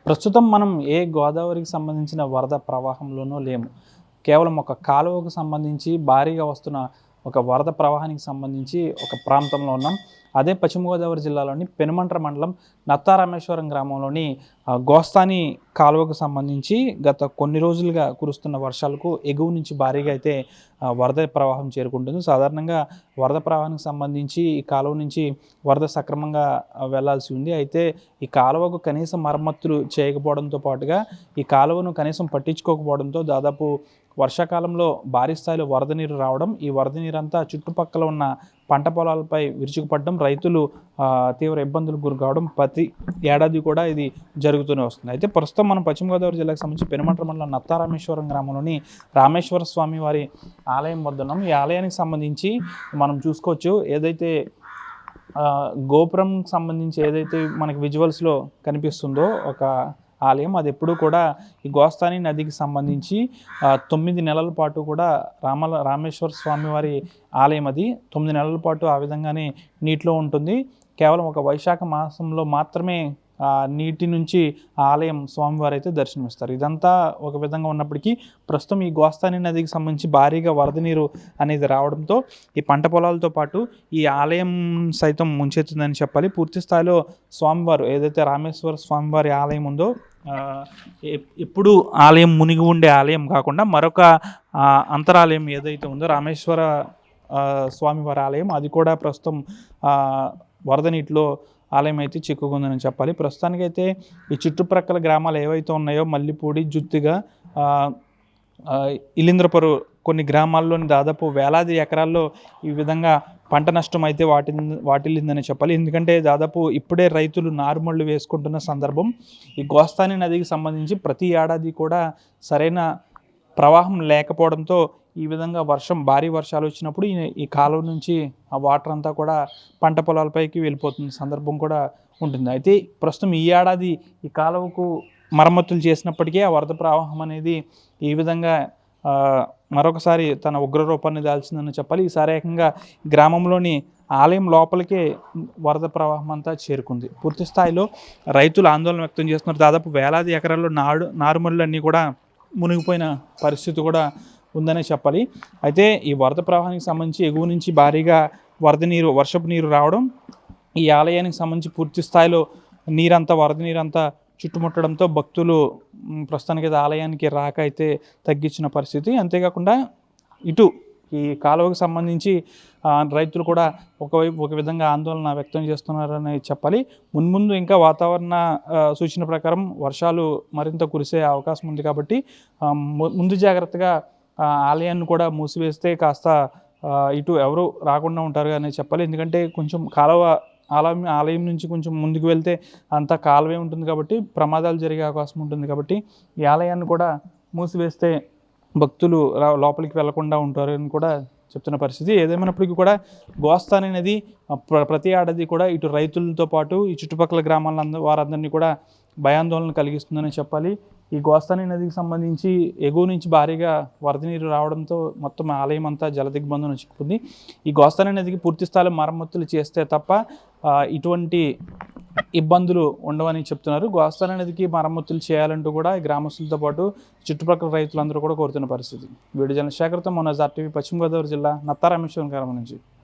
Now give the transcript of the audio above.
ప్రస్తుతం మనం ఏ గోదావరికి సంబంధించిన వరద ప్రవాహంలోనూ లేము. కేవలం ఒక కాలువకు సంబంధించి భారీగా వస్తున్న ఒక వరద ప్రవాహానికి సంబంధించి ఒక ప్రాంతంలో ఉన్నాం. అదే పశ్చిమ గోదావరి జిల్లాలోని పెనుమంట్ర మండలం నత్తారామేశ్వరం గ్రామంలోని గోస్తాని కాలువకు సంబంధించి గత కొన్ని రోజులుగా కురుస్తున్న వర్షాలకు ఎగువ నుంచి భారీగా అయితే వరద ప్రవాహం చేరుకుంటుంది. సాధారణంగా వరద ప్రవాహానికి సంబంధించి ఈ కాలువ నుంచి వరద సక్రమంగా వెళ్లాల్సి ఉంది. అయితే ఈ కాలువకు కనీసం మరమ్మతులు చేయకపోవడంతో పాటుగా ఈ కాలువను కనీసం పట్టించుకోకపోవడంతో దాదాపు వర్షాకాలంలో భారీ స్థాయిలో వరద నీరు రావడం, ఈ వరద నీరంతా చుట్టుపక్కల ఉన్న పంట పొలాలపై విరుచుకుపడడం, రైతులు తీవ్ర ఇబ్బందులకు గురి కావడం ప్రతి ఏడాది కూడా ఇది జరుగుతూనే వస్తుంది. అయితే ప్రస్తుతం మనం పశ్చిమ గోదావరి జిల్లాకు సంబంధించి పెనుమంట్ర మండలం నత్తారామేశ్వరం గ్రామంలోని రామేశ్వర స్వామి వారి ఆలయం వద్ద ఉన్నాం. ఈ ఆలయానికి సంబంధించి మనం చూసుకోవచ్చు, ఏదైతే గోపురం సంబంధించి ఏదైతే మనకి విజువల్స్లో కనిపిస్తుందో ఒక ఆలయం, అది ఎప్పుడు కూడా ఈ గోస్తాని నదికి సంబంధించి 9 నెలల పాటు కూడా రామేశ్వర స్వామి వారి ఆలయం అది 9 నెలల పాటు ఆ విధంగానే నీటిలో ఉంటుంది. కేవలం ఒక వైశాఖ మాసంలో మాత్రమే నీటి నుంచి ఆలయం స్వామివారు అయితే దర్శనమిస్తారు. ఇదంతా ఒక విధంగా ఉన్నప్పటికీ ప్రస్తుతం ఈ గోస్తాని నదికి సంబంధించి భారీగా వరద నీరు అనేది రావడంతో ఈ పంట పొలాలతో పాటు ఈ ఆలయం సైతం ముంచెత్తుందని చెప్పాలి. పూర్తి స్థాయిలో స్వామివారు ఏదైతే రామేశ్వర స్వామివారి ఆలయం ఉందో ఎప్పుడు ఆలయం మునిగి ఉండే ఆలయం కాకుండా మరొక అంతరాలయం ఏదైతే ఉందో రామేశ్వర స్వామివారి ఆలయం, అది కూడా ప్రస్తుతం వరద నీటిలో ఆలయం అయితే చిక్కుకుందని చెప్పాలి. ప్రస్తుతానికైతే ఈ చుట్టుప్రక్కల గ్రామాలు ఏవైతే ఉన్నాయో మల్లిపూడి, జుత్తిగా, ఇలింద్రపురు కొన్ని గ్రామాల్లోని దాదాపు వేలాది ఎకరాల్లో ఈ విధంగా పంట నష్టం అయితే వాటిల్లిందని చెప్పాలి. ఎందుకంటే దాదాపు ఇప్పుడే రైతులు నారుమళ్ళు వేసుకుంటున్న సందర్భం. ఈ గోస్తాని నదికి సంబంధించి ప్రతి ఏడాది కూడా సరైన ప్రవాహం లేకపోవడంతో ఈ విధంగా భారీ వర్షాలు వచ్చినప్పుడు ఈ కాలువ నుంచి ఆ వాటర్ అంతా కూడా పంట పొలాలపైకి వెళ్ళిపోతున్న సందర్భం కూడా ఉంటుంది. అయితే ప్రస్తుతం ఈ ఏడాది ఈ కాలువకు మరమ్మతులు చేసినప్పటికీ ఆ వరద ప్రవాహం అనేది ఈ విధంగా మరొకసారి తన ఉగ్రరూపాన్ని దాల్చిందని చెప్పాలి. ఈసారి ఏకంగా గ్రామంలోని ఆలయం లోపలికే వరద ప్రవాహం అంతా చేరుకుంది. పూర్తి స్థాయిలో రైతులు ఆందోళన వ్యక్తం చేస్తున్నారు. దాదాపు వేలాది ఎకరాల్లో నారుమళ్ళు అన్నీ కూడా మునిగిపోయిన పరిస్థితి కూడా ఉందనే చెప్పాలి. అయితే ఈ వరద ప్రవాహానికి సంబంధించి ఎగువ నుంచి భారీగా వర్షపు నీరు రావడం, ఈ ఆలయానికి సంబంధించి పూర్తి స్థాయిలో వరద నీరంతా చుట్టుముట్టడంతో భక్తులు ప్రస్తుతానికి ఆలయానికి రాక అయితే తగ్గించిన పరిస్థితి. అంతేకాకుండా ఇటు ఈ కాలువకు సంబంధించి రైతులు కూడా ఒక విధంగా ఆందోళన వ్యక్తం చేస్తున్నారని చెప్పాలి. మున్ముందు ఇంకా వాతావరణ సూచన ప్రకారం వర్షాలు మరింత కురిసే అవకాశం ఉంది కాబట్టి ముందు జాగ్రత్తగా ఆలయాన్ని కూడా మూసివేస్తే కాస్త ఇటు ఎవరు రాకుండా ఉంటారు అని చెప్పాలి. ఎందుకంటే కొంచెం ఆలయం నుంచి కొంచెం ముందుకు వెళ్తే అంతా కాలువే ఉంటుంది కాబట్టి ప్రమాదాలు జరిగే అవకాశం ఉంటుంది కాబట్టి ఈ ఆలయాన్ని కూడా మూసివేస్తే భక్తులు లోపలికి వెళ్లకుండా ఉంటారు అని కూడా చెప్తున్న పరిస్థితి. ఏదేమైనప్పటికీ కూడా గోస్తాని నది ప్రతి ఏడాది కూడా ఇటు రైతులతో పాటు ఈ చుట్టుపక్కల గ్రామాల వారందరినీ కూడా భయాందోళన కలిగిస్తుందని చెప్పాలి. ఈ గోస్తాని నదికి సంబంధించి ఎగువ నుంచి భారీగా వరద నీరు రావడంతో మొత్తం ఆలయం అంతా జలదిగ్బంధనం చిక్కుకుంది. ఈ గోస్తాని నదికి పూర్తి స్థాయిలో మరమ్మతులు చేస్తే తప్ప ఇటువంటి ఇబ్బందులు ఉండవని చెప్తున్నారు. గోస్తాని నదికి మరమ్మతులు చేయాలంటూ కూడా ఈ గ్రామస్తులతో పాటు చుట్టుపక్కల రైతులందరూ కూడా కోరుతున్న పరిస్థితి. వీడియో జర్నలిస్ట్ శేఖర్తో మొన్న RTV పశ్చిమ గోదావరి జిల్లా నత్తారామేశ్వరం గ్రామం నుంచి.